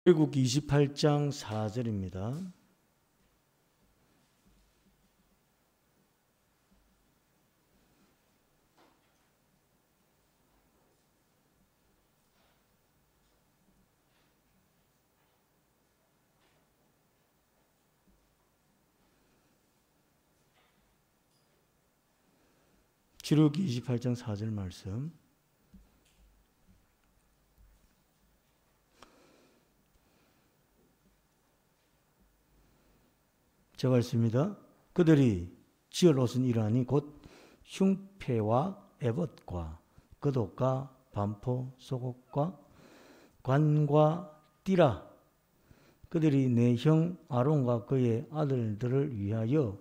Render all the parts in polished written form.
출애굽기 28장 4절입니다. 출애굽기 28장 4절 말씀. 제가 읽습니다. 그들이 지을 옷은 이러하니 곧 흉패와 에봇과 겉옷과 반포 속옷과 관과 띠라. 그들이 내 형 아론과 그의 아들들을 위하여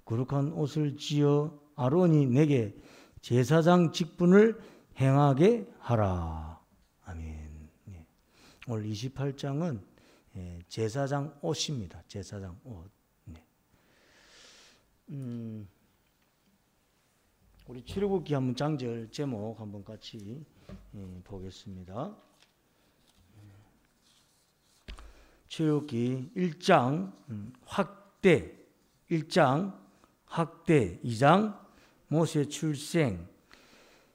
거룩한 옷을 지어 아론이 내게 제사장 직분을 행하게 하라. 아멘. 오늘 28장은 제사장 옷입니다. 제사장 옷. 우리 출애굽기 한번 장절 제목 한번 같이 보겠습니다. 출애굽기 1장 확대, 1장 확대, 2장 모세 출생,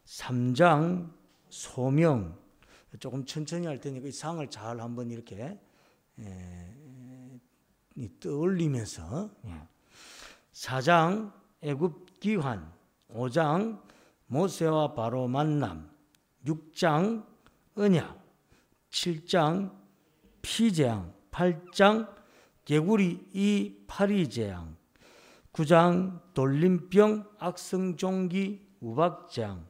3장 소명. 조금 천천히 할 테니까 이 상을 잘 한번 이렇게 떠올리면서 4장 애굽 귀환, 5장 모세와 바로 만남, 6장 언약, 7장 피재앙, 8장 개구리 이 파리 재앙, 9장 돌림병 악성종기 우박재앙,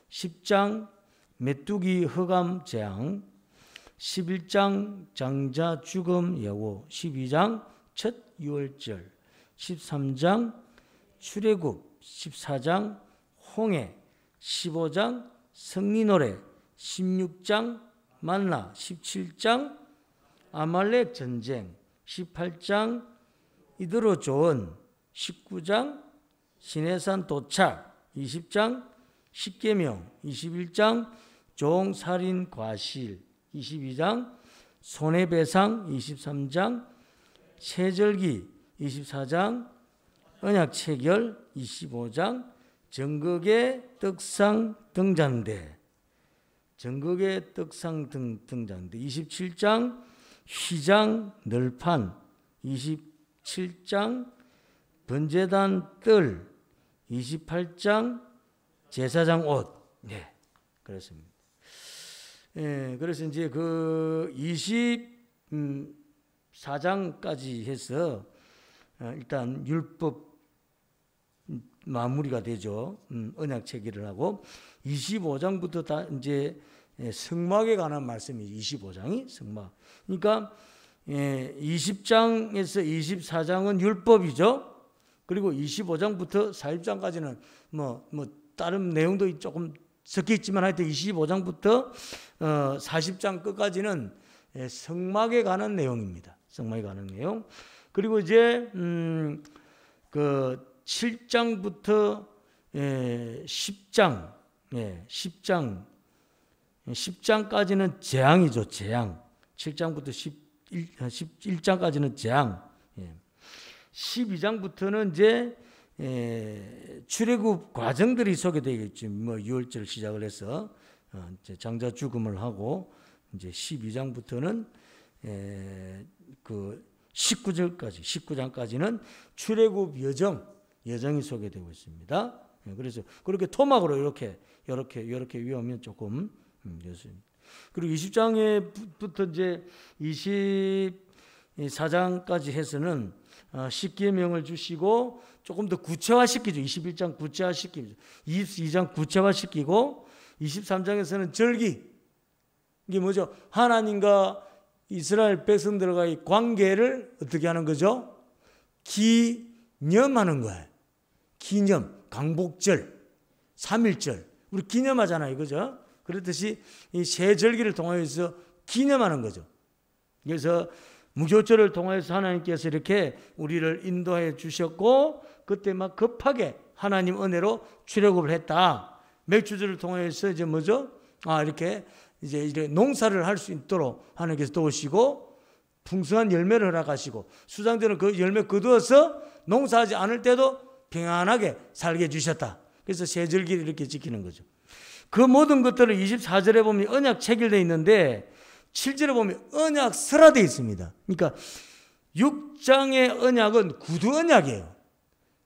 10장 메뚜기 흑암 재앙, 11장 장자 죽음 예고, 12장 첫 유월절, 13장 출애굽, 14장 홍해, 15장 성리노래, 16장 만나, 17장 아말렉 전쟁, 18장 이드로 조언, 19장 시내산 도착, 20장 십계명, 21장 종살인 과실, 22장 손해배상, 23장 세절기, 24장 언약 체결, 25장 정극의 떡상 등잔대, 정극의 떡상 등잔대, 27장 휘장 널판, 27장 번제단 뜰, 28장 제사장 옷. 네, 그렇습니다. 그래서 이제 그 24장까지 해서 일단 율법 마무리가 되죠. 언약 체결을 하고 25장부터 다 이제 성막에 관한 말씀이 25장이 성막. 그러니까 20장에서 24장은 율법이죠. 그리고 25장부터 40장까지는 뭐 다른 내용도 조금 섞여 있지만 하여튼 25장부터 40장 끝까지는 성막에 관한 내용입니다. 성막에 관한 내용. 그리고 이제 그 7장부터 10장, 10장까지는 재앙이죠. 재앙. 7장부터 11장까지는 재앙. 12장부터는 이제 출애굽 과정들이 소개되겠죠. 뭐 유월절 시작을 해서 이제 장자 죽음을 하고 이제 12장부터는 그 19장까지는 출애굽 여정이 소개되고 있습니다. 그래서 그렇게 토막으로 이렇게 위하면 조금 좋습니다. 그리고 20장에부터 이제 24장까지 해서는 십계명을 주시고 조금 더 구체화시키죠. 21장 구체화시키죠. 22장 구체화시키고 23장에서는 절기. 이게 뭐죠? 하나님과 이스라엘 백성들과의 관계를 어떻게 하는 거죠? 기념하는 거예요. 기념, 강복절, 3.1절. 우리 기념하잖아요. 그죠? 그렇듯이 이 세 절기를 통해서 기념하는 거죠. 그래서 무교절을 통해서 하나님께서 이렇게 우리를 인도해 주셨고 그때 막 급하게 하나님 은혜로 출애굽을 했다. 맥주절을 통해서 이제 뭐죠? 이렇게 이제 이렇게 농사를 할 수 있도록 하나님께서 도우시고 풍성한 열매를 허락하시고 수장들은 그 열매 거두어서 농사하지 않을 때도 평안하게 살게 해주셨다. 그래서 세절기를 이렇게 지키는 거죠. 그 모든 것들을 24절에 보면 언약 체결되어 있는데 7절에 보면 언약서라 되어 있습니다. 그러니까 6장의 언약은 구두 언약이에요.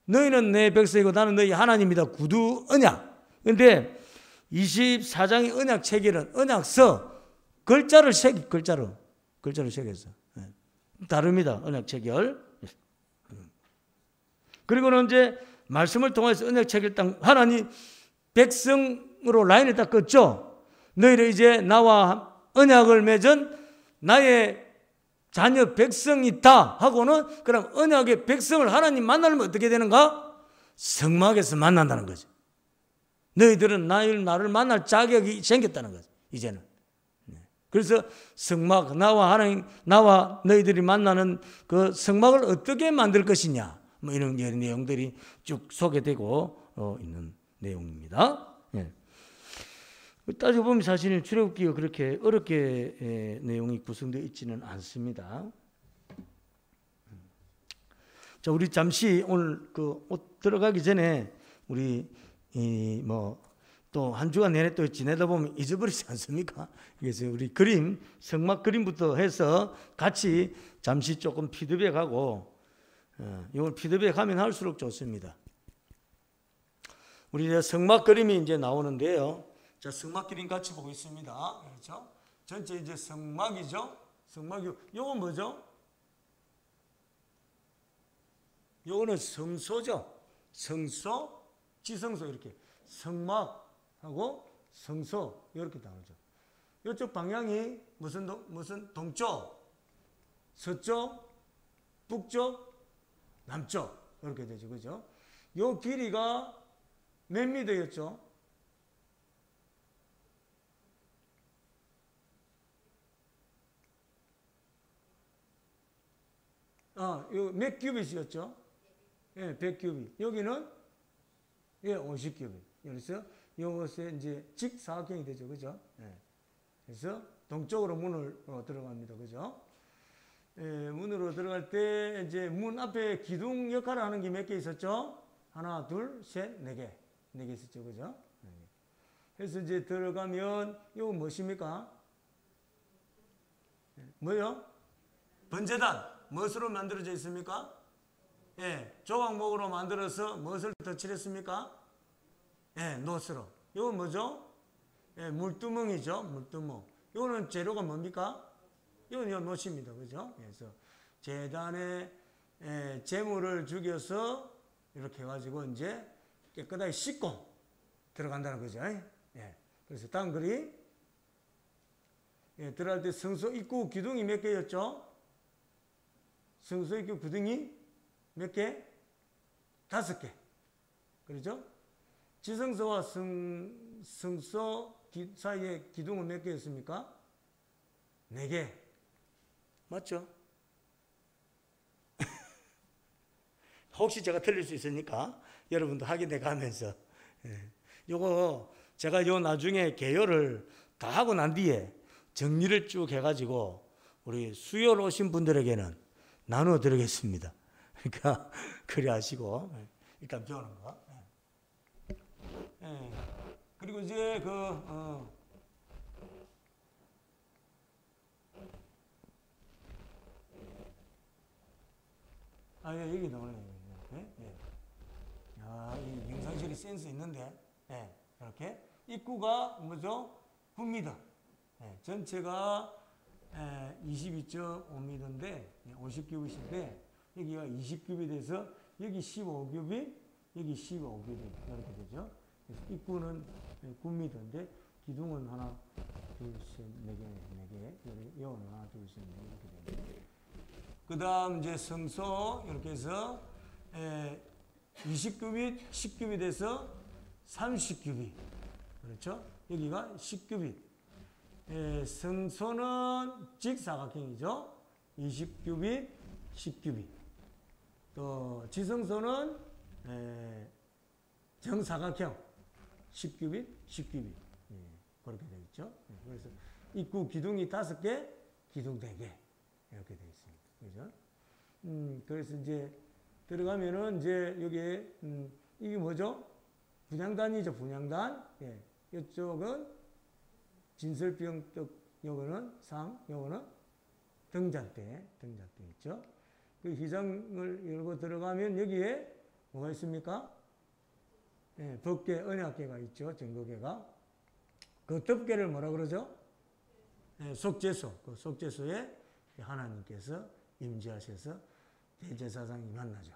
너희는 내 백성이고 나는 너희 하나님이다. 구두 언약. 그런데 24장의 언약 체결은 언약서 글자를 글자로 새겼어. 다릅니다. 언약 체결. 그리고는 이제 말씀을 통해서 언약 체결 땅 하나님 백성으로 라인을 딱 긋죠. 너희를 이제 나와 언약을 맺은 나의 자녀 백성이다 하고는 그럼 언약의 백성을 하나님 만나려면 어떻게 되는가? 성막에서 만난다는 거죠. 너희들은 나를 만날 자격이 생겼다는 거죠. 이제는. 그래서 성막, 나와 너희들이 만나는 그 성막을 어떻게 만들 것이냐, 뭐 이런 내용들이 쭉 소개되고 있는 내용입니다. 예. 따져보면 사실은 출애굽기가 그렇게 어렵게 내용이 구성되어 있지는 않습니다. 자, 우리 잠시 오늘 그 옷 들어가기 전에 우리 또 한 주간 내내 또 지내다 보면 잊어버리지 않습니까? 그래서 우리 성막 그림부터 해서 같이 잠시 조금 피드백하고, 이걸 피드백하면 할수록 좋습니다. 우리 성막 그림이 이제 나오는데요. 자, 성막 그림 같이 보고 있습니다. 그렇죠? 전체 이제 성막이죠. 성막이, 요건 뭐죠? 요거는 성소죠. 성소, 지성소 이렇게. 성막하고 성소 이렇게 나오죠. 이쪽 방향이 무슨 동쪽, 서쪽, 북쪽, 남쪽 이렇게 되죠. 그죠? 요 길이가 몇 미터였죠? 요 몇 큐빗이었죠? 예, 100큐빗. 여기는 50큐빗. 그래서 이것에 이제 직사각형이 되죠. 그죠? 예. 그래서 동쪽으로 문을 들어갑니다. 그죠? 예, 문으로 들어갈 때 이제 문 앞에 기둥 역할을 하는 게 몇 개 있었죠? 하나, 둘, 셋, 네 개. 네 개 있었죠. 그죠? 네. 그래서 이제 들어가면 이거 무엇입니까? 뭐요? 번제단. 무엇으로 만들어져 있습니까? 예, 조각목으로 만들어서 무엇을 덧칠했습니까? 예, 노스로. 이건 뭐죠? 예, 물두멍이죠. 물두멍. 이거는 재료가 뭡니까? 이건 노시입니다. 그죠? 그래서 제단에 재물을 죽여서 이렇게 해가지고 이제 깨끗하게 씻고 들어간다는 거죠. 예. 그래서 다음 글이 들어갈 때 성소 입구 기둥이 몇 개였죠? 성소 입구 기둥이 몇 개? 5개. 그렇죠? 지성소와 성소 사이에 기둥은 몇 개였습니까? 4개. 맞죠? 혹시 제가 틀릴 수 있으니까 여러분도 확인해 가면서. 요거 제가 나중에 개요를 다 하고 난 뒤에 정리를 쭉 해가지고 우리 수요일 오신 분들에게는 나누어 드리겠습니다. 그러니까 그래 하시고 일단 배우는 거. 그리고 이제 여기 나오네. 이 영상실이 센스 있는데, 이렇게 입구가 뭐죠? 9m. 전체가 22.5m인데 50큐빗인데 여기가 20큐빗에서 여기 15큐빗, 여기 15큐빗 이렇게 되죠. 그래서 입구는 9m인데 기둥은 하나, 둘, 셋, 네 개, 여기는 하나, 둘, 셋, 네 개 이렇게 됩니다. 그 다음 이제 성소 이렇게 해서 20큐빗, 10큐빗에서 30큐빗. 그렇죠? 여기가 10큐빗. 성소는 직사각형이죠. 20큐빗, 10큐빗. 또 지성소는 정사각형 10큐빗, 10큐빗. 그렇게 되어 있죠. 그래서 입구 기둥이 5개, 기둥 4개 이렇게 되어 있습니다. 그죠? 그래서 이제 들어가면은 이제 여기에 이게 뭐죠? 분향단이죠. 분향단. 예. 이쪽은 진설병떡, 요거는 상, 요거는 등잔대 있죠. 그 휘장을 열고 들어가면 여기에 뭐가 있습니까? 예, 법계, 언약계가 있죠. 증거계가. 그 덮계를 뭐라 그러죠? 예, 속죄소. 그 속죄소에 하나님께서 임재하셔서 대제사장이 만나죠.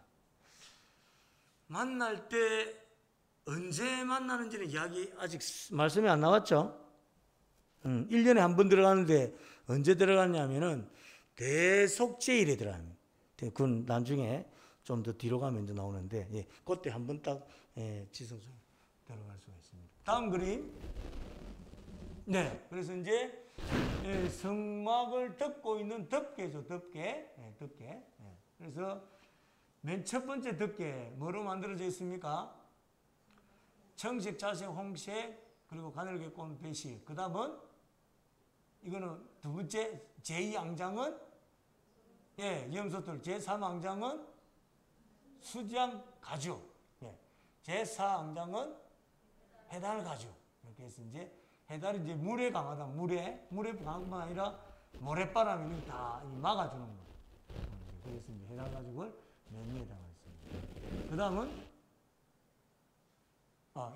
만날 때 언제 만나는지는 이야기 아직 말씀이 안 나왔죠. 1년에 한 번 들어가는데 언제 들어갔냐면은 대속죄일에 들어갑니다. 그건 나중에 좀 더 뒤로 가면 이제 나오는데, 예, 그때 한 번 딱 지성소 들어갈 수가 있습니다. 다음 그림. 네, 그래서 이제 성막을 덮고 있는 덮개죠, 덮개. 예, 덮개. 예. 그래서 맨 첫 번째 덮개 뭐로 만들어져 있습니까? 청색, 자색, 홍색, 그리고 가늘게 꼰 배실. 그 다음은 이거는 두 번째 제2앙장은 예, 염소털. 제3앙장은 수장 가죽. 예. 제4앙장은 해달 가죽. 이렇게 해서 이제 해달이 이제 물에 강하다. 물에 강한 건 아니라 모래바람이 다 막아주는 거예요. 그래서 이제 해달 가죽을 맨 위에다가 있습니다. 그 다음은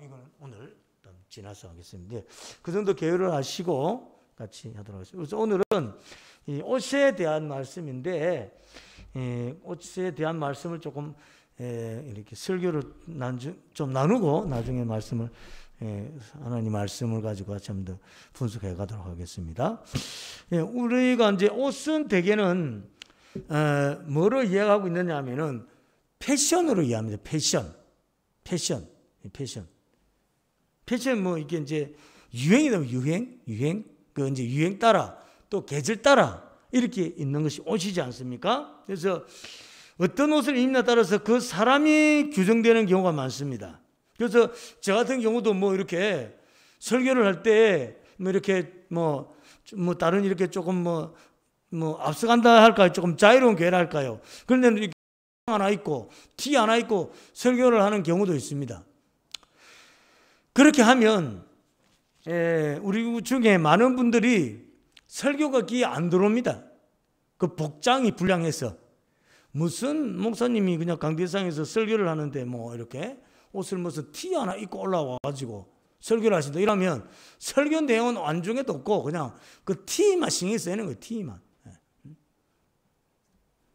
이거는 오늘 지나서 하겠습니다. 그 정도 계율을 하시고 같이 하도록 하겠습니다. 그래서 오늘은 이 옷에 대한 말씀인데, 옷에 대한 말씀을 조금 이렇게 설교를 좀 나누고 나중에 말씀을 하나님 말씀을 가지고 같이 한번 더 분석해 가도록 하겠습니다. 우리가 이제 옷은 대개는 뭐로 이해하고 있느냐 하면은 패션으로 이해합니다. 패션 뭐 이게 이제 유행이다. 유행 그 이제 유행 따라 또 계절 따라 이렇게 입는 것이 옷이지 않습니까? 그래서 어떤 옷을 입느냐에 따라서 그 사람이 규정되는 경우가 많습니다. 그래서 저 같은 경우도 뭐 이렇게 설교를 할 때 뭐 이렇게 뭐 다른 이렇게 조금 뭐 앞서간다 할까요? 조금 자유로운 교회라 할까요? 그런데 이렇게 하나 입고 티 하나 입고 설교를 하는 경우도 있습니다. 그렇게 하면 우리 중에 많은 분들이 설교가 귀에 안 들어옵니다. 그 복장이 불량해서. 무슨 목사님이 그냥 강대상에서 설교를 하는데 뭐 이렇게 옷을 무슨 티 하나 입고 올라와가지고 설교를 하신다. 이러면 설교 내용은 안중에도 없고 그냥 그 티만 신경 쓰이는 거예요. 티만.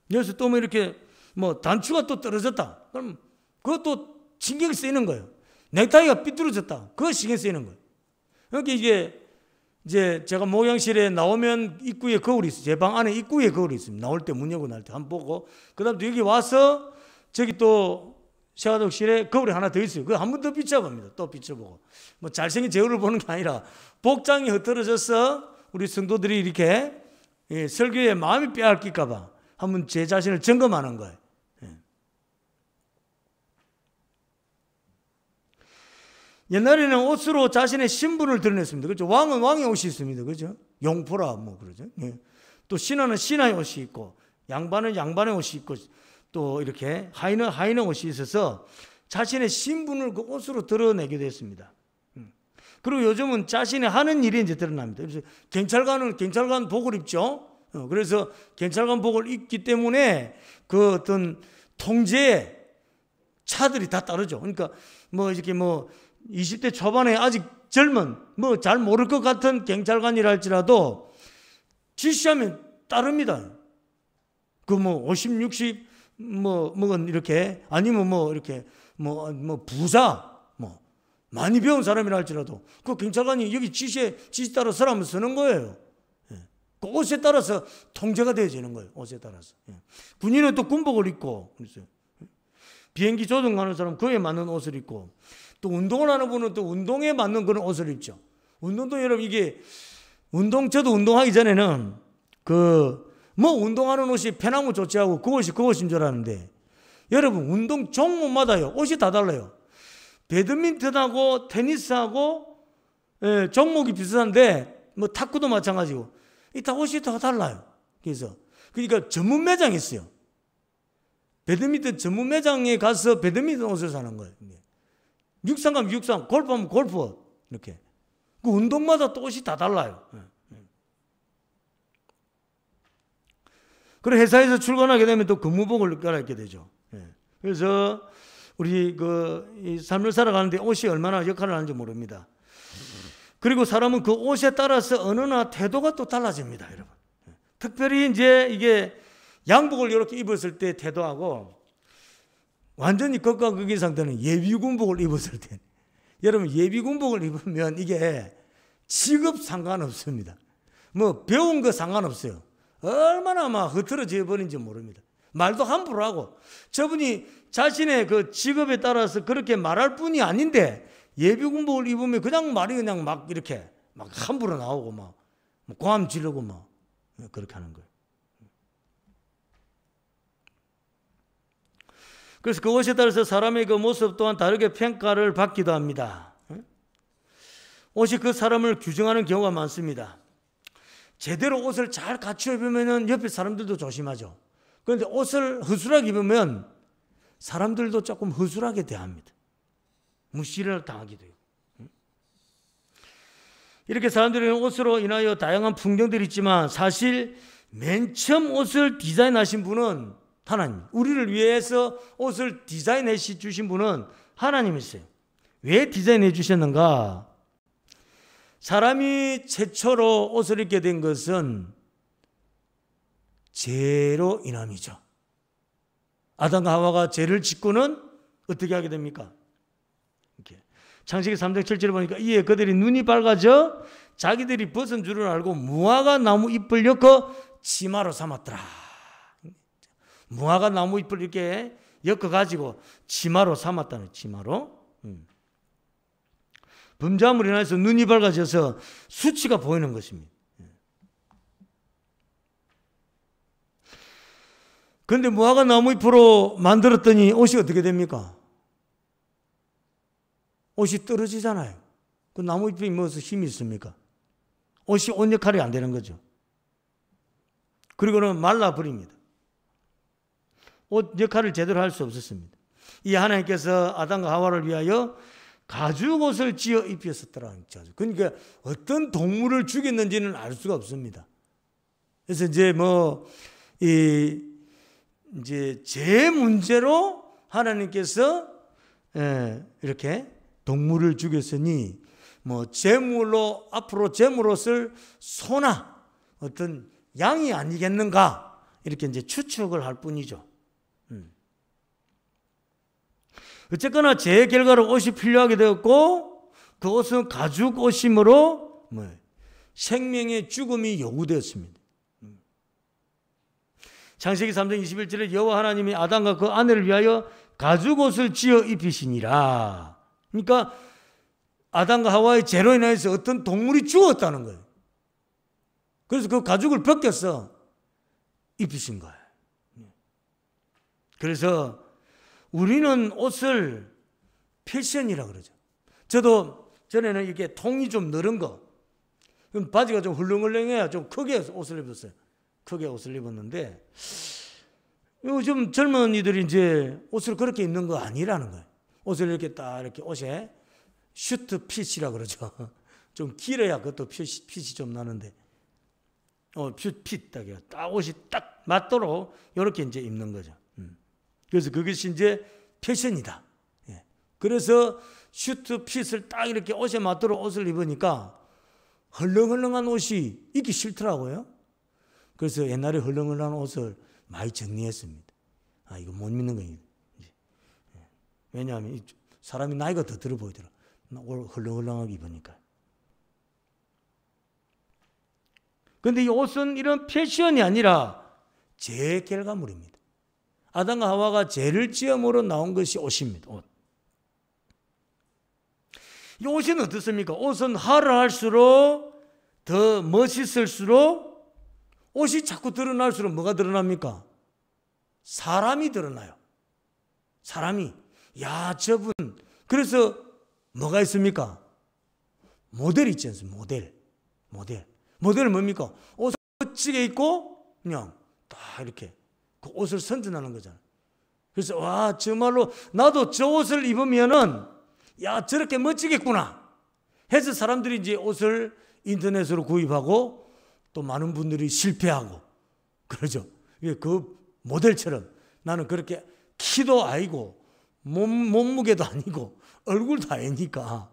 그래서 또 뭐 이렇게 뭐 단추가 또 떨어졌다. 그럼 그것도 신경 쓰이는 거예요. 넥타이가 삐뚤어졌다. 그거 신경 쓰이는 거예요. 그러니까 이게 이제 제가 목욕실에 나오면 입구에 거울이 있어요. 제 방 안에 입구에 거울이 있습니다. 나올 때 문 열고 나올 때 한번 보고, 그 다음 또 여기 와서 저기 또 샤워독실에 거울이 하나 더 있어요. 그거 한 번 더 비춰봅니다. 또 비춰보고. 뭐 잘생긴 제 얼굴을 보는 게 아니라 복장이 흐트러져서 우리 성도들이 이렇게 설교에 마음이 빼앗길까봐 한번 제 자신을 점검하는 거예요. 옛날에는 옷으로 자신의 신분을 드러냈습니다. 그렇죠? 왕은 왕의 옷이 있습니다. 그렇죠? 용포라 뭐 그러죠. 예. 또 신하는 신하의 옷이 있고, 양반은 양반의 옷이 있고, 또 이렇게 하인은 하인의 옷이 있어서 자신의 신분을 그 옷으로 드러내게 됐습니다. 그리고 요즘은 자신의 하는 일이 이제 드러납니다. 그래서 경찰관은 경찰관 복을 입죠. 그래서 경찰관 복을 입기 때문에 그 어떤 통제의 차들이 다 따르죠. 그러니까 뭐 이렇게 뭐 20대 초반에 아직 젊은 뭐 잘 모를 것 같은 경찰관이라 할지라도 지시하면 따릅니다. 그 뭐 50, 60 뭐건 이렇게 아니면 뭐 이렇게 뭐 부자 뭐 많이 배운 사람이라 할지라도 그 경찰관이 여기 지시 따라 서라면 서는 거예요. 그 옷에 따라서 통제가 되어지는 거예요. 옷에 따라서. 군인은 또 군복을 입고 그랬어요. 비행기 조종하는 사람 그에 맞는 옷을 입고, 또 운동을 하는 분은 또 운동에 맞는 그런 옷을 입죠. 운동도 여러분 이게 저도 운동하기 전에는 뭐 운동하는 옷이 편하고 좋지 하고 그것인 줄 알았는데, 여러분 운동 종목마다요 옷이 다 달라요. 배드민턴하고 테니스하고 종목이 비슷한데 뭐 탁구도 마찬가지고 이 다 옷이 다 달라요. 그래서 그러니까 전문 매장이 있어요. 배드민턴 전문 매장에 가서 배드민턴 옷을 사는 거예요. 육상 가면 육상, 골프하면 골프 이렇게. 그 운동마다 또 옷이 다 달라요. 그리고 회사에서 출근하게 되면 또 근무복을 갈아입게 되죠. 그래서 우리 이 삶을 살아가는데 옷이 얼마나 역할을 하는지 모릅니다. 그리고 사람은 그 옷에 따라서 언어나 태도가 또 달라집니다, 여러분. 특별히 이제 이게 양복을 이렇게 입었을 때 태도하고 완전히 극과 극인 상태는 예비군복을 입었을 때, 여러분 예비군복을 입으면 이게 직업 상관없습니다. 뭐 배운 거 상관없어요. 얼마나 막 흐트러져 버린지 모릅니다. 말도 함부로 하고 저분이 자신의 그 직업에 따라서 그렇게 말할 뿐이 아닌데 예비군복을 입으면 그냥 말이 그냥 막 이렇게 막 함부로 나오고 막 고함 지르고 막 그렇게 하는 거예요. 그래서 그 옷에 따라서 사람의 그 모습 또한 다르게 평가를 받기도 합니다. 옷이 그 사람을 규정하는 경우가 많습니다. 제대로 옷을 잘 갖춰 입으면 옆에 사람들도 조심하죠. 그런데 옷을 허술하게 입으면 사람들도 조금 허술하게 대합니다. 무시를 당하기도 해요. 이렇게 사람들은 옷으로 인하여 다양한 풍경들이 있지만 사실 맨 처음 옷을 디자인하신 분은 하나님, 우리를 위해서 옷을 디자인해 주신 분은 하나님이세요. 왜 디자인해 주셨는가? 사람이 최초로 옷을 입게 된 것은 죄로 인함이죠. 아담과 하와가 죄를 짓고는 어떻게 하게 됩니까? 이렇게 창세기 3장 7절에 보니까 이에 그들이 눈이 밝아져 자기들이 벗은 줄을 알고 무화과 나무 잎을 엮어 치마로 삼았더라. 무화과 나무 잎을 이렇게 엮어가지고 치마로 삼았다는, 치마로. 범죄함으로 인해서 눈이 밝아져서 수치가 보이는 것입니다. 그런데 무화과 나무 잎으로 만들었더니 옷이 어떻게 됩니까? 옷이 떨어지잖아요. 그 나무 잎이 무슨 힘이 있습니까? 옷이 옷 역할이 안 되는 거죠. 그리고는 말라버립니다. 옷 역할을 제대로 할 수 없었습니다. 이 하나님께서 아담과 하와를 위하여 가죽 옷을 지어 입혔었더라. 그러니까 어떤 동물을 죽였는지는 알 수가 없습니다. 그래서 이제 이제 제 문제로 하나님께서 이렇게 동물을 죽였으니 제물로 앞으로 제물옷을 소나 어떤 양이 아니겠는가 이렇게 이제 추측을 할 뿐이죠. 어쨌거나 제 결과로 옷이 필요하게 되었고 그 옷은 가죽 옷이므로 생명의 죽음이 요구되었습니다. 창세기 3장 21절에 여호와 하나님이 아담과 그 아내를 위하여 가죽 옷을 지어 입히시니라. 그러니까 아담과 하와의 죄로 인해서 어떤 동물이 죽었다는 거예요. 그래서 그 가죽을 벗겨서 입히신 거예요. 그래서 우리는 옷을 패션이라 그러죠. 저도 전에는 이렇게 통이 좀 늘은 거, 바지가 좀 훌렁훌렁해야 좀 크게 옷을 입었어요. 크게 옷을 입었는데 요즘 젊은이들이 이제 옷을 그렇게 입는 거 아니라는 거예요. 옷을 이렇게 딱 이렇게 옷에 슈트 핏이라 그러죠. 좀 길어야 그것도 핏이 좀 나는데 핏 딱 옷이 딱 맞도록 이렇게 이제 입는 거죠. 그래서 그것이 이제 패션이다. 그래서 슈트 핏을 딱 이렇게 옷에 맞도록 옷을 입으니까 헐렁헐렁한 옷이 입기 싫더라고요. 그래서 옛날에 헐렁헐렁한 옷을 많이 정리했습니다. 이거 못 믿는 거예요. 왜냐하면 사람이 나이가 더 들어 보이더라. 헐렁헐렁하게 입으니까. 그런데 이 옷은 이런 패션이 아니라 죄의 결과물입니다. 아담과 하와가 죄를 지음으로 나온 것이 옷입니다. 옷. 이 옷은 어떻습니까? 옷은 하루 할수록 더 멋있을수록 옷이 자꾸 드러날수록 뭐가 드러납니까? 사람이 드러나요. 사람이. 야, 저분. 그래서 뭐가 있습니까? 모델 있지 않습니까? 모델은 뭡니까? 옷을 멋지게 입고 그냥 딱 이렇게 그 옷을 선전하는 거잖아요. 그래서 와, 정말로 나도 저 옷을 입으면은 야, 저렇게 멋지겠구나 해서 사람들이 이제 옷을 인터넷으로 구입하고 또 많은 분들이 실패하고 그러죠. 그 모델처럼 나는 그렇게 키도 아니고 몸무게도 아니고 얼굴도 아니니까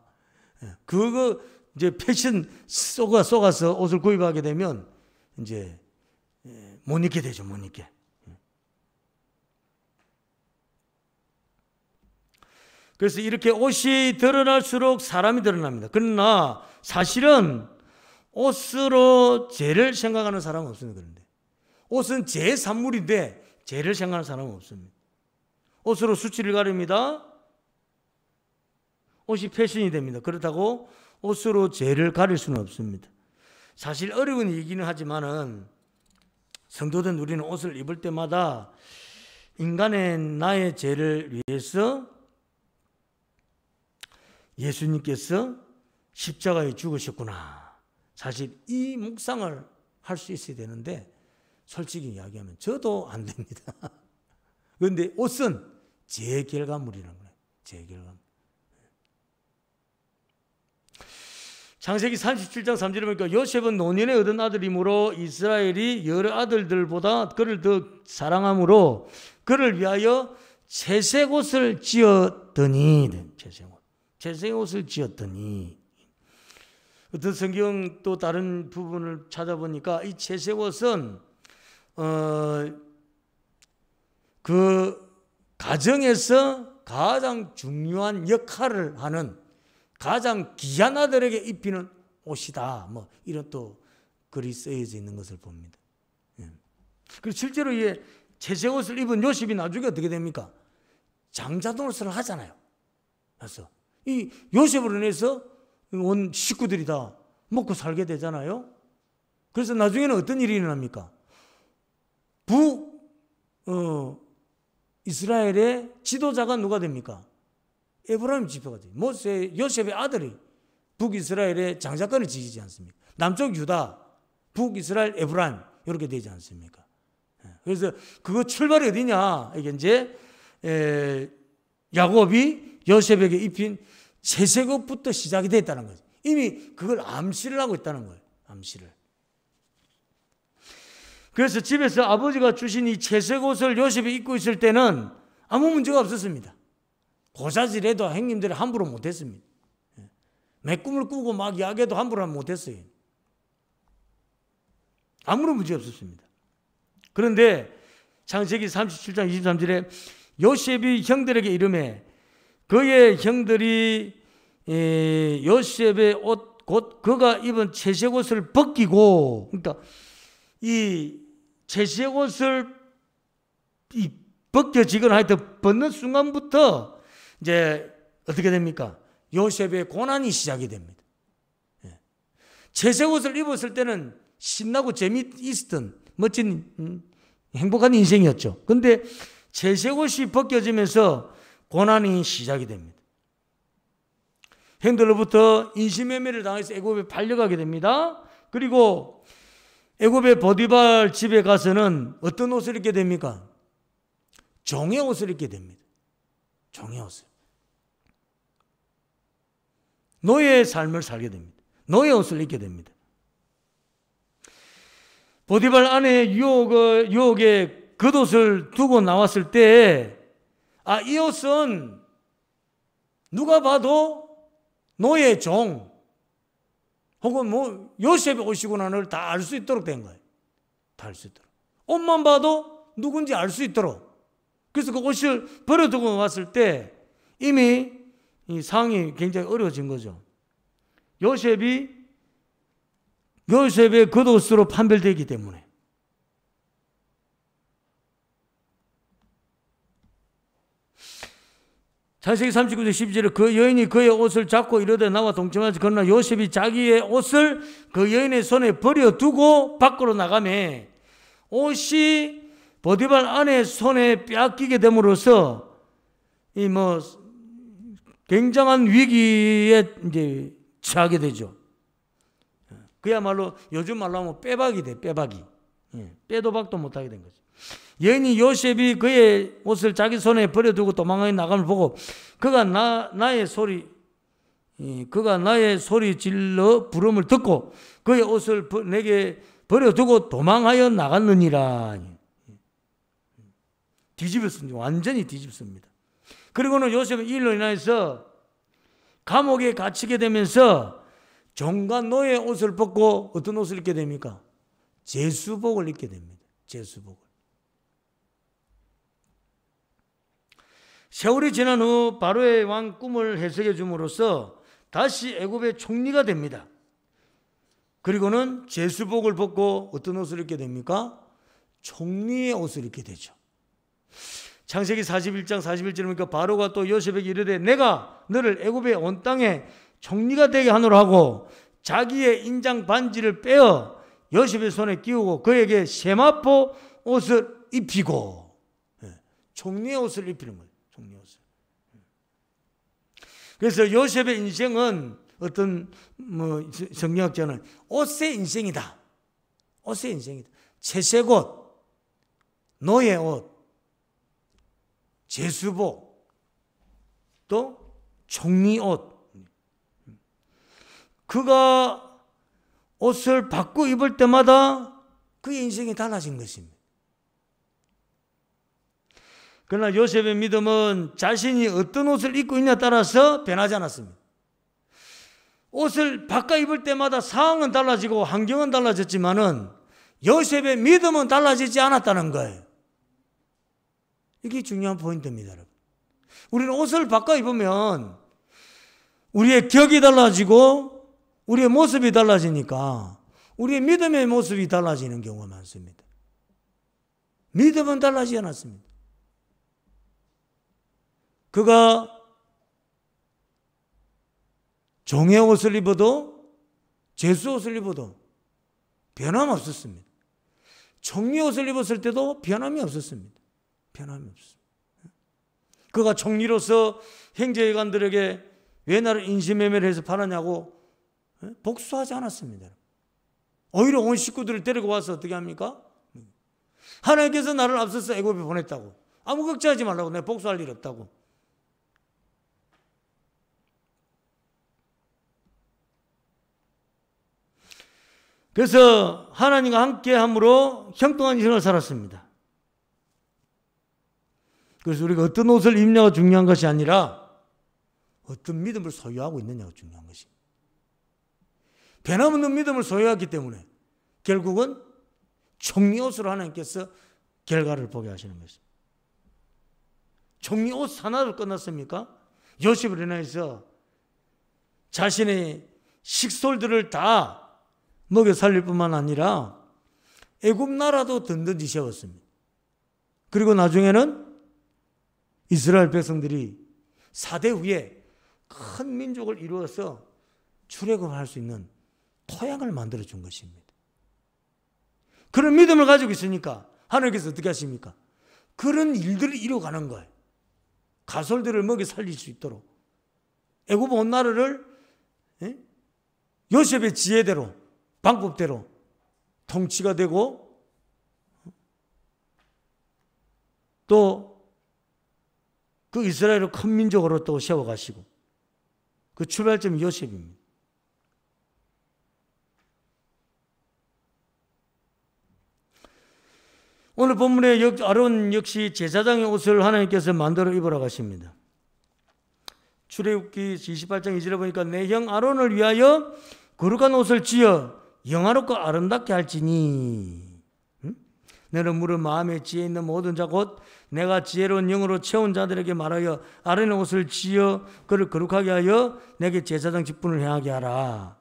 그거 이제 패션 속아서 옷을 구입하게 되면 이제 못 입게 되죠. 못 입게. 그래서 이렇게 옷이 드러날수록 사람이 드러납니다. 그러나 사실은 옷으로 죄를 생각하는 사람은 없습니다. 그런데 옷은 제 산물인데 죄를 생각하는 사람은 없습니다. 옷으로 수치를 가립니다. 옷이 패션이 됩니다. 그렇다고 옷으로 죄를 가릴 수는 없습니다. 사실 어려운 얘기는 하지만은 성도된 우리는 옷을 입을 때마다 인간의 나의 죄를 위해서 예수님께서 십자가에 죽으셨구나. 사실 이 묵상을 할 수 있어야 되는데 솔직히 이야기하면 저도 안 됩니다. 그런데 옷은 제 결과물이라는 거예요. 제 결과물. 창세기 37장 3절에 보니까 요셉은 노년에 얻은 아들이므로 이스라엘이 여러 아들들보다 그를 더 사랑함으로 그를 위하여 채색 옷을 지었더니 채색 옷을 지었더니 어떤 성경 또 다른 부분을 찾아보니까 이 채색 옷은 그 가정에서 가장 중요한 역할을 하는 가장 귀한 아들에게 입히는 옷이다. 뭐 이런 또 글이 쓰여져 있는 것을 봅니다. 그리고 실제로 이 채색 옷을 입은 요셉이 나중에 어떻게 됩니까? 장자 노릇을 하잖아요. 그래서 이 요셉으로 인해서 온 식구들이 다 먹고 살게 되잖아요. 그래서 나중에는 어떤 일이 일어납니까? 이스라엘의 지도자가 누가 됩니까? 에브라임 지파가 돼요. 요셉의 아들이 북이스라엘의 장자권을 지키지 않습니까? 남쪽 유다, 북이스라엘 에브라임 이렇게 되지 않습니까? 그래서 그거 출발이 어디냐? 이게 이제 야곱이 요셉에게 입힌 채색 옷부터 시작이 됐다는 거죠. 이미 그걸 암시를 하고 있다는 거예요. 암시를. 그래서 집에서 아버지가 주신 이 채색 옷을 요셉이 입고 있을 때는 아무 문제가 없었습니다. 고사질해도 형님들이 함부로 못했습니다. 매꿈을 꾸고 막 이야기해도 함부로 못했어요. 아무런 문제 없었습니다. 그런데 창세기 37장 23절에 요셉이 형들에게 이르매 그의 형들이 요셉의 옷 곧 그가 입은 채색 옷을 벗기고 그러니까 이 채색 옷을 벗겨지거나 하여튼 벗는 순간부터 이제 어떻게 됩니까? 요셉의 고난이 시작이 됩니다. 채색 옷을 입었을 때는 신나고 재미있었던 멋진 행복한 인생이었죠. 그런데 채색 옷이 벗겨지면서 고난이 시작이 됩니다. 형들로부터 인신매매를 당해서 애굽에 팔려가게 됩니다. 그리고 애굽의 보디발 집에 가서는 어떤 옷을 입게 됩니까? 종의 옷을 입게 됩니다. 종의 옷을. 노예의 삶을 살게 됩니다. 노예 옷을 입게 됩니다. 보디발 아내의 유혹에 겉옷을 두고 나왔을 때 이 옷은 누가 봐도 노예의 종 혹은 뭐 요셉의 옷이구나를 다 알 수 있도록 된 거예요. 다 알 수 있도록. 옷만 봐도 누군지 알 수 있도록. 그래서 그 옷을 버려두고 왔을 때 이미 이 상황이 굉장히 어려워진 거죠. 요셉의 겉옷으로 판별되기 때문에. 창세기 39장 12절에 그 여인이 그의 옷을 잡고 이르되 나와 동침하지 그러나 요셉이 자기의 옷을 그 여인의 손에 버려두고 밖으로 나가매 옷이 보디발 아내의 손에 빼앗기게 됨으로써 이 굉장한 위기에 이제 취하게 되죠. 그야말로 요즘 말로 하면 빼박이 돼, 빼박이. 빼도 박도 못하게 된 거죠. 여인이 요셉이 그의 옷을 자기 손에 버려두고 도망하여 나감을 보고 그가 나의 소리 질러 부름을 듣고 그의 옷을 내게 버려두고 도망하여 나갔느니라. 뒤집었습니다. 완전히 뒤집습니다. 그리고는 요셉은 이 일로 인하여서 감옥에 갇히게 되면서 종과 노예 옷을 벗고 어떤 옷을 입게 됩니까? 제수복을 입게 됩니다. 제수복을. 세월이 지난 후 바로의 왕 꿈을 해석해 줌으로써 다시 애굽의 총리가 됩니다. 그리고는 제수복을 벗고 어떤 옷을 입게 됩니까? 총리의 옷을 입게 되죠. 창세기 41장 41절에 보니까 바로가 또 요셉에게 이르되 내가 너를 애굽의 온 땅에 총리가 되게 하노라 하고 자기의 인장 반지를 빼어 요셉의 손에 끼우고 그에게 세마포 옷을 입히고, 총리의 옷을 입히는 거예요. 총리의 옷을. 그래서 요셉의 인생은 어떤 성경학자는 옷의 인생이다. 옷의 인생이다. 채색 옷, 노예 옷, 제수복, 또 총리 옷. 그가 옷을 바꿔 입을 때마다 그의 인생이 달라진 것입니다. 그러나 요셉의 믿음은 자신이 어떤 옷을 입고 있냐에 따라서 변하지 않았습니다. 옷을 바꿔 입을 때마다 상황은 달라지고 환경은 달라졌지만은 요셉의 믿음은 달라지지 않았다는 거예요. 이게 중요한 포인트입니다, 여러분. 우리는 옷을 바꿔 입으면 우리의 격이 달라지고 우리의 모습이 달라지니까 우리의 믿음의 모습이 달라지는 경우가 많습니다. 믿음은 달라지지 않았습니다. 그가 종의 옷을 입어도 제수 옷을 입어도 변함 없었습니다. 총리 옷을 입었을 때도 변함이 없었습니다. 변함이 없었습니다. 그가 총리로서 행제관들에게 왜 나를 인신매매를 해서 팔았냐고 복수하지 않았습니다. 오히려 온 식구들을 데리고 와서 어떻게 합니까? 하나님께서 나를 앞서서 애굽에 보냈다고. 아무 걱정하지 말라고. 내가 복수할 일 없다고. 그래서 하나님과 함께 함으로 형통한 인생을 살았습니다. 그래서 우리가 어떤 옷을 입냐가 중요한 것이 아니라 어떤 믿음을 소유하고 있느냐가 중요한 것입니다. 변함없는 믿음을 소유하기 때문에 결국은 총리 옷으로 하나님께서 결과를 보게 하시는 것입니다. 총리 옷 하나로 끝났습니까? 요셉을 인해서 자신의 식솔들을 다 먹여 살릴 뿐만 아니라 애굽 나라도 든든히 세웠습니다. 그리고 나중에는 이스라엘 백성들이 4대 후에 큰 민족을 이루어서 출애굽할 수 있는 토양을 만들어 준 것입니다. 그런 믿음을 가지고 있으니까 하나님께서 어떻게 하십니까? 그런 일들을 이루어가는 거예요. 가솔들을 먹여 살릴 수 있도록 애굽 온 나라를 요셉의 지혜대로 방법대로 통치가 되고 또 그 이스라엘을 큰 민족으로 또 세워가시고 그 출발점이 요셉입니다. 오늘 본문에 아론 역시 제사장의 옷을 하나님께서 만들어 입으라고 하십니다. 출애굽기 28장 2절에 보니까 내 형 아론을 위하여 거룩한 옷을 지어 영화롭고 아름답게 할지니 너는 물은 마음에 지혜 있는 모든 자 곧 내가 지혜로운 영으로 채운 자들에게 말하여 아론의 옷을 지어 그를 거룩하게 하여 내게 제사장 직분을 행하게 하라.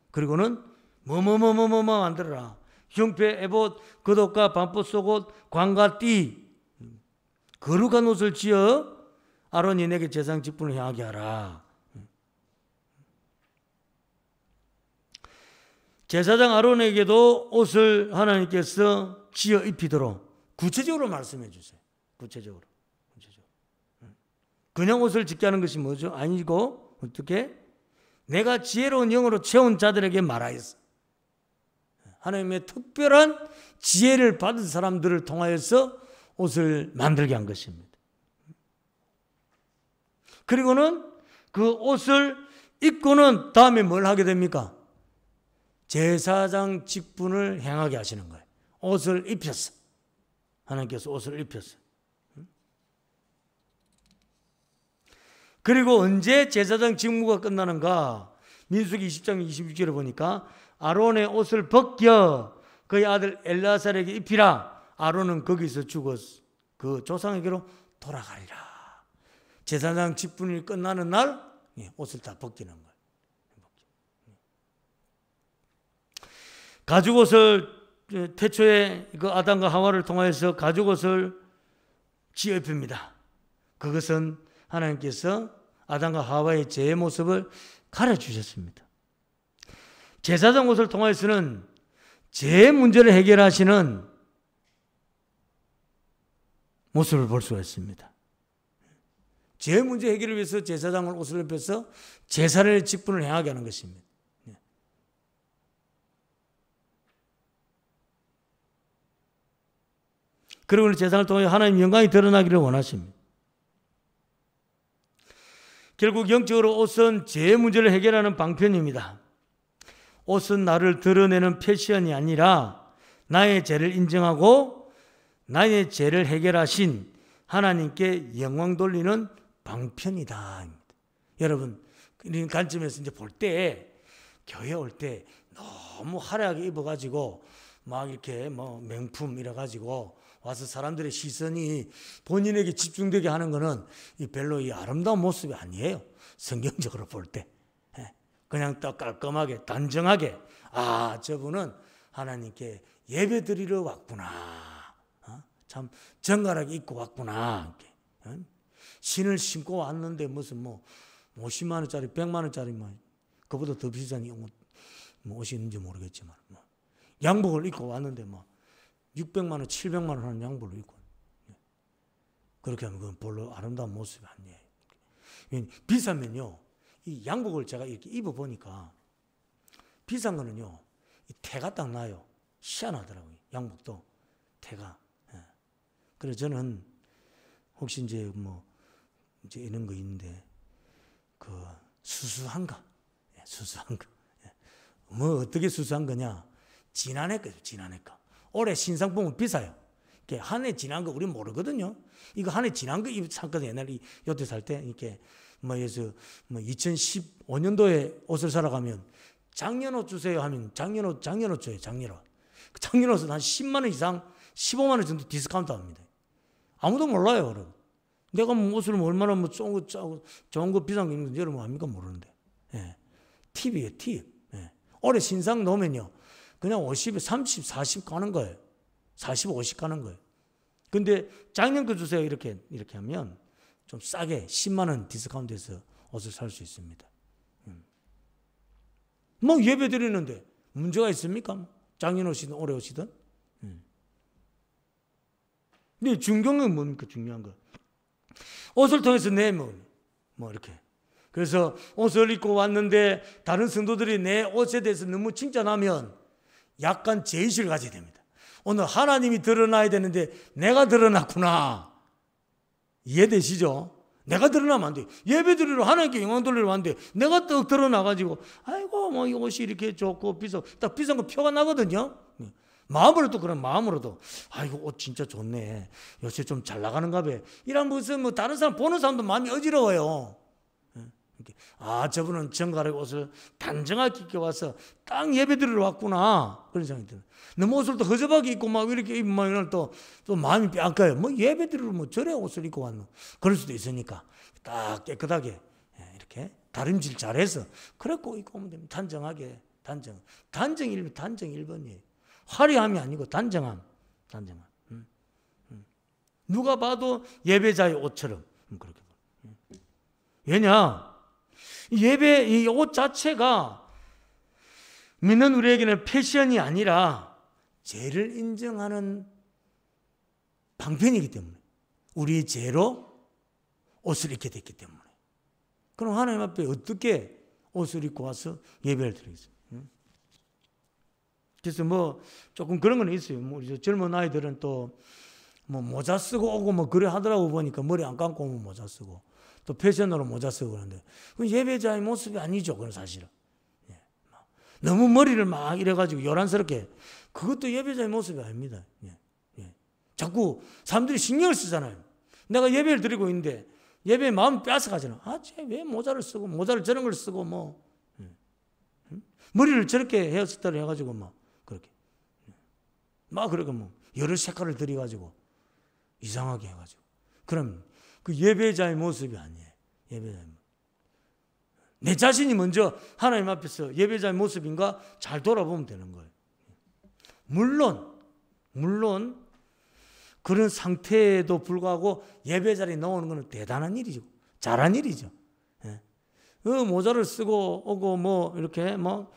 그리고는 뭐뭐뭐뭐뭐 만들어라. 흉패, 에봇, 겉옷과 반포 속옷, 관과 띠 거룩한 옷을 지어 아론이 내게 제사장 직분을 행하게 하라. 제사장 아론에게도 옷을 하나님께서 지어 입히도록 구체적으로 말씀해 주세요. 구체적으로. 그냥 옷을 짓게 하는 것이 뭐죠? 아니고 어떻게? 내가 지혜로운 영으로 채운 자들에게 말하였어. 하나님의 특별한 지혜를 받은 사람들을 통하여서 옷을 만들게 한 것입니다. 그리고는 그 옷을 입고는 다음에 뭘 하게 됩니까? 제사장 직분을 행하게 하시는 거예요. 옷을 입혔어. 하나님께서 옷을 입혔어요. 그리고 언제 제사장 직무가 끝나는가? 민수기 20장 26절에 보니까 아론의 옷을 벗겨 그의 아들 엘르아살에게 입히라. 아론은 거기서 죽었어. 그 조상에게로 돌아가리라. 제사장 직분이 끝나는 날 옷을 다 벗기는 거예요. 가죽옷을 태초에 그 아담과 하와를 통하여서 가죽옷을 지어 입힙니다. 그것은 하나님께서 아담과 하와의 죄의 모습을 가르쳐주셨습니다. 제사장 옷을 통하여서는 죄의 문제를 해결하시는 모습을 볼 수가 있습니다. 죄의 문제 해결을 위해서 제사장을 옷을 입혀서 제사를 직분을 행하게 하는 것입니다. 그리고 제사를 통해 하나님의 영광이 드러나기를 원하십니다. 결국 영적으로 옷은 죄의 문제를 해결하는 방편입니다. 옷은 나를 드러내는 패션이 아니라 나의 죄를 인정하고 나의 죄를 해결하신 하나님께 영광 돌리는 방편이다. 여러분, 이런 관점에서 이제 볼 때, 교회 올 때 너무 화려하게 입어가지고 막 이렇게 뭐 명품 이래가지고 와서 사람들의 시선이 본인에게 집중되게 하는 것은 별로 이 아름다운 모습이 아니에요. 성경적으로 볼 때. 그냥 딱 깔끔하게 단정하게 저분은 하나님께 예배 드리러 왔구나. 참 정갈하게 입고 왔구나. 신을 신고 왔는데 무슨 뭐 50만 원짜리 100만 원짜리 뭐 그보다 더 비싼 옷이 있는지 모르겠지만 양복을 입고 왔는데 뭐 600만 원, 700만 원 하는 양복을 입고 그렇게 하면 그건 별로 아름다운 모습이 아니에요. 비싸면요, 이 양복을 제가 이렇게 입어보니까 비싼 거는요, 이 태가 딱 나요. 희한하더라고요. 양복도 태가. 그래서 저는 혹시 이제 이제 이런 거 있는데 그 수수한가? 수수한 거. 뭐 어떻게 수수한 거냐? 지난해 거죠, 지난해 거. 올해 신상품은 비싸요. 한 해 지난 거 우리는 모르거든요. 이거 한 해 지난 거 샀거든요. 옛날에 요때 살 때 이렇게 뭐에서 2015년도에 옷을 사러 가면 작년 옷 주세요 하면 작년 옷 줘요. 작년 옷. 작년 옷은 한 10만 원 이상, 15만 원 정도 디스카운트 합니다. 아무도 몰라요, 여러분. 내가 옷을 얼마나 좋은 거 짜고 좋은 거 비싼 거 있는 거 여러분 압니까? 모르는데. 팁이에요, 팁. 올해 신상 넣으면요, 그냥 50에 30, 40 가는 거예요. 40, 50 가는 거예요. 근데 작년 거 주세요 이렇게 하면 좀 싸게 10만 원 디스카운트해서 옷을 살 수 있습니다. 뭐 예배 드리는데 문제가 있습니까? 작년 옷이든 올해 옷이든. 근데 중요한 건 뭡니까? 중요한 거. 옷을 통해서 내 뭐 이렇게. 그래서 옷을 입고 왔는데 다른 성도들이 내 옷에 대해서 너무 칭찬하면 약간 죄의식을 가지게 됩니다. 오늘 하나님이 드러나야 되는데 내가 드러났구나. 이해되시죠? 내가 드러나면 안 돼. 예배 드리러 하나님께 영광 돌리러 왔는데 내가 떡 드러나가지고 아이고 뭐 이 옷이 이렇게 좋고 딱 비싼 거 표가 나거든요. 마음으로도 그런 마음으로도 아이고 옷 진짜 좋네. 요새 좀 잘 나가는가 봐. 이런 무슨 뭐 다른 사람 보는 사람도 마음이 어지러워요. 저분은 정갈하게 옷을 단정하게 입고 와서 딱 예배 드리러 왔구나. 그런 생각이 들어요. 너무 옷을 또 허접하게 입고 막 이렇게 입으면 또 마음이 삐약해요. 뭐 예배 드리러 뭐 저래 옷을 입고 왔노. 그럴 수도 있으니까 딱 깨끗하게 이렇게 다림질 잘해서 그렇고 입고 오면 됩니다. 단정하게. 단정 1번이에요. 화려함이 아니고 단정함. 누가 봐도 예배자의 옷처럼 그렇게. 왜냐? 예배 이 옷 자체가 믿는 우리에게는 패션이 아니라 죄를 인정하는 방편이기 때문에 우리의 죄로 옷을 입게 됐기 때문에. 그럼 하나님 앞에 어떻게 옷을 입고 와서 예배를 드리겠습니다. 그래서 뭐 조금 그런 건 있어요. 뭐 젊은 아이들은 또 뭐 모자 쓰고 오고 뭐 그래 하더라고. 보니까 머리 안 감고 오면 모자 쓰고 또 패션으로 모자 쓰고 그러는데 그 예배자의 모습이 아니죠. 그건 사실은. 너무 머리를 막 이래가지고 요란스럽게 그것도 예배자의 모습이 아닙니다. 자꾸 사람들이 신경을 쓰잖아요. 내가 예배를 드리고 있는데 예배의 마음 뺏어가잖아. 아, 쟤 왜 모자를 쓰고 모자를 저런 걸 쓰고 뭐 머리를 저렇게 헤어스타일을 해가지고 막 그렇게 막 그렇게 뭐 여러 색깔을 들여가지고 이상하게 해가지고 그럼 그 예배자의 모습이 아니에요. 예배자의 모습. 내 자신이 먼저 하나님 앞에서 예배자의 모습인가 잘 돌아보면 되는 거예요. 물론 그런 상태에도 불구하고 예배 자리에 나오는 것은 대단한 일이죠. 잘한 일이죠. 모자를 쓰고 오고 뭐 이렇게 뭐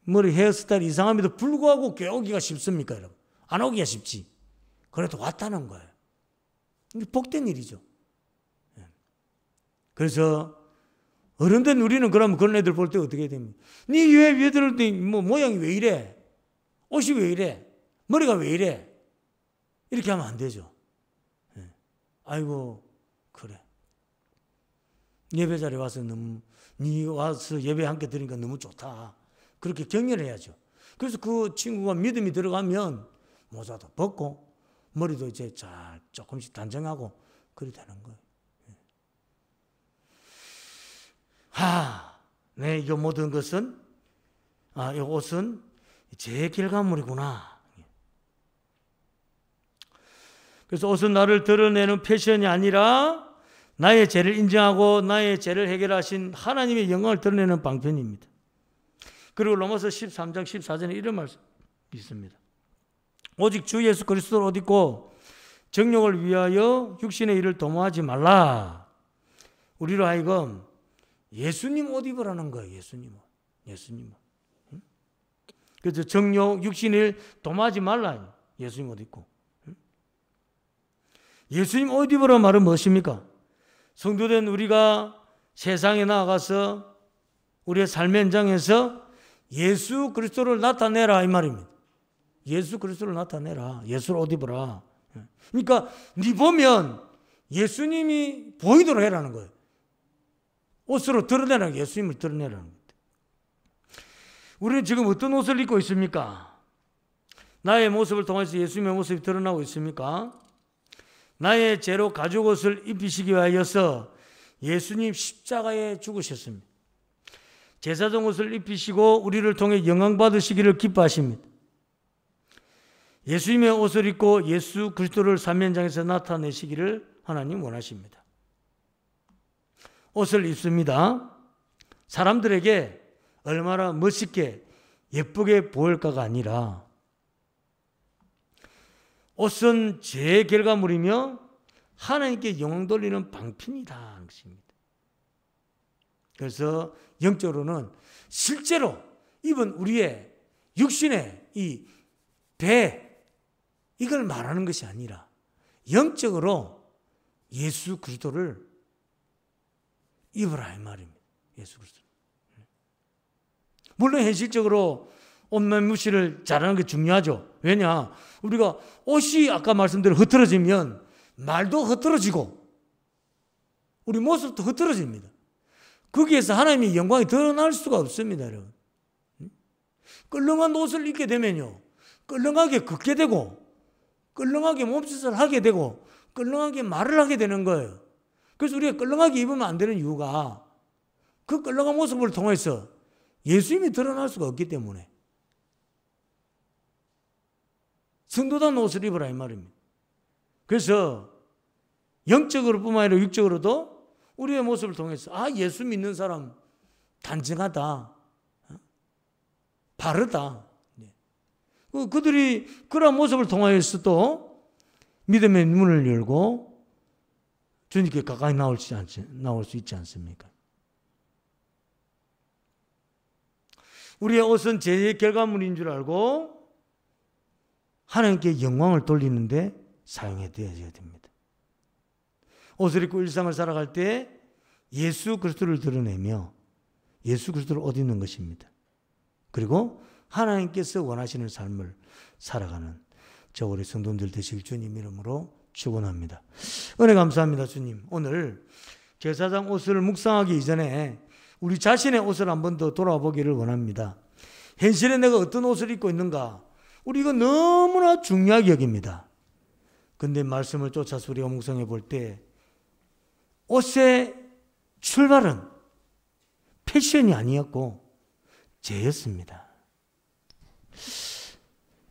머리 헤어스타일 이상함에도 불구하고 교회 오기가 쉽습니까, 여러분? 안 오기가 쉽지. 그래도 왔다는 거예요. 이게 복된 일이죠. 그래서 어른된 우리는 그러면 그런 애들 볼 때 어떻게 됩니까? 니 왜 얘들 뭐 모양이 왜 이래? 옷이 왜 이래? 머리가 왜 이래? 이렇게 하면 안 되죠. 아이고 그래. 예배 자리에 와서 너무 니 와서 예배 함께 드리니까 너무 좋다. 그렇게 격려를 해야죠. 그래서 그 친구가 믿음이 들어가면 모자도 벗고 머리도 이제 잘 조금씩 단정하고 그래 되는 거예요. 네, 이 모든 것은 이 옷은 제 결과물이구나. 그래서 옷은 나를 드러내는 패션이 아니라 나의 죄를 인정하고 나의 죄를 해결하신 하나님의 영광을 드러내는 방편입니다. 그리고 로마서 13장 14절에 이런 말씀이 있습니다. 오직 주 예수 그리스도를 옷 입고 정욕을 위하여 육신의 일을 도모하지 말라. 우리로 하여금 예수님 옷 입으라는 거예요. 예수님 옷. 그래서 정욕, 육신의 일 도모하지 말라. 예수님 옷 입고. 예수님 옷 입으라는 말은 무엇입니까? 성도된 우리가 세상에 나아가서 우리의 삶의 현장에서 예수 그리스도를 나타내라 이 말입니다. 예수 그리스도를 나타내라. 예수를 옷 입어라. 그러니까 네 보면 예수님이 보이도록 해라는 거예요. 옷으로 드러내라는 거예요. 예수님을 드러내라는 거예요. 우리는 지금 어떤 옷을 입고 있습니까? 나의 모습을 통해서 예수님의 모습이 드러나고 있습니까? 나의 죄로 가죽 옷을 입히시기 위하여서 예수님 십자가에 죽으셨습니다. 제사장 옷을 입히시고 우리를 통해 영광 받으시기를 기뻐하십니다. 예수님의 옷을 입고 예수 그리스도를 삼면장에서 나타내시기를 하나님 원하십니다. 옷을 입습니다. 사람들에게 얼마나 멋있게 예쁘게 보일까가 아니라 옷은 제 결과물이며 하나님께 영광 돌리는 방편이다 하는 것입니다. 그래서 영적으로는 실제로 입은 우리의 육신의 이 배 이걸 말하는 것이 아니라 영적으로 예수 그리스도를 입으라 이 말입니다. 예수 그리스도. 물론 현실적으로 옷매무시를 잘하는 게 중요하죠. 왜냐? 우리가 옷이 아까 말씀대로 흐트러지면 말도 흐트러지고 우리 모습도 흐트러집니다. 거기에서 하나님의 영광이 드러날 수가 없습니다, 여러분. 끌렁한 옷을 입게 되면요, 끌렁하게 걷게 되고, 끌렁하게 몸짓을 하게 되고, 끌렁하게 말을 하게 되는 거예요. 그래서 우리가 끌렁하게 입으면 안 되는 이유가 그 끌렁한 모습을 통해서 예수님이 드러날 수가 없기 때문에 성도다운 옷을 입으라 이 말입니다. 그래서 영적으로 뿐만 아니라 육적으로도 우리의 모습을 통해서 예수 믿는 사람 단정하다, 바르다. 그들이 그런 모습을 통하여서 또 믿음의 문을 열고 주님께 가까이 나올 수 있지 않습니까? 우리의 옷은 죄의 결과물인 줄 알고 하나님께 영광을 돌리는데 사용해야 됩니다. 옷을 입고 일상을 살아갈 때 예수 그리스도를 드러내며 예수 그리스도를 옷 입는 것입니다. 그리고 하나님께서 원하시는 삶을 살아가는 저 우리 성도들 되실 주님 이름으로 축원합니다. 은혜 감사합니다. 주님, 오늘 제사장 옷을 묵상하기 이전에 우리 자신의 옷을 한 번 더 돌아보기를 원합니다. 현실에 내가 어떤 옷을 입고 있는가? 우리 이거 너무나 중요하게 여깁니다. 근데 말씀을 쫓아서 우리가 묵상해 볼 때 옷의 출발은 패션이 아니었고 죄였습니다.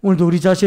오늘도 우리 자신